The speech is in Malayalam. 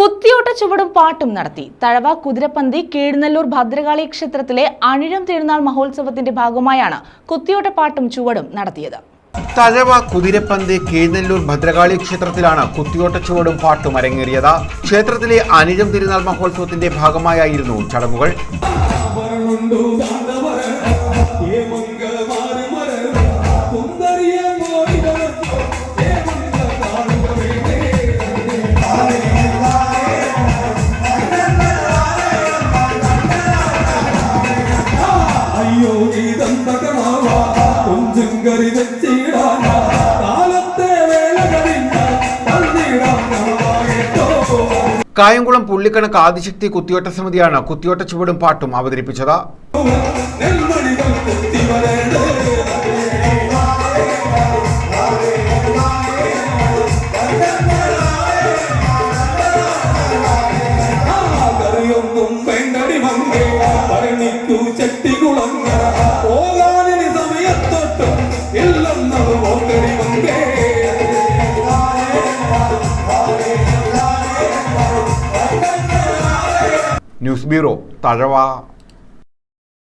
കുത്തിയോട്ട ചുവടും പാട്ടും നടത്തി. തഴവ കുതിരപ്പന്തി കീഴ്നല്ലൂർ ഭദ്രകാളി ക്ഷേത്രത്തിലെ അനിഴം തിരുനാൾ മഹോത്സവത്തിന്റെ ഭാഗമായാണ് കുത്തിയോട്ട പാട്ടും ചുവടും നടത്തിയത്. തഴവ കുതിരപ്പന്തി കീഴ്നല്ലൂർ ഭദ്രകാളി ക്ഷേത്രത്തിലാണ് കുത്തിയോട്ട ചുവടും പാട്ടും അരങ്ങേറിയത്. ക്ഷേത്രത്തിലെ അനിഴം തിരുനാൾ മഹോത്സവത്തിന്റെ ഭാഗമായായിരുന്നു ചടങ്ങുകൾ. കായംകുളം പുള്ളിക്കണക്ക് ആദിശക്തി കുത്തിയോട്ട സമിതിയാണ് കുത്തിയോട്ട ചുവടും പാട്ടും അവതരിപ്പിച്ചത്. News bureau, Thazhava.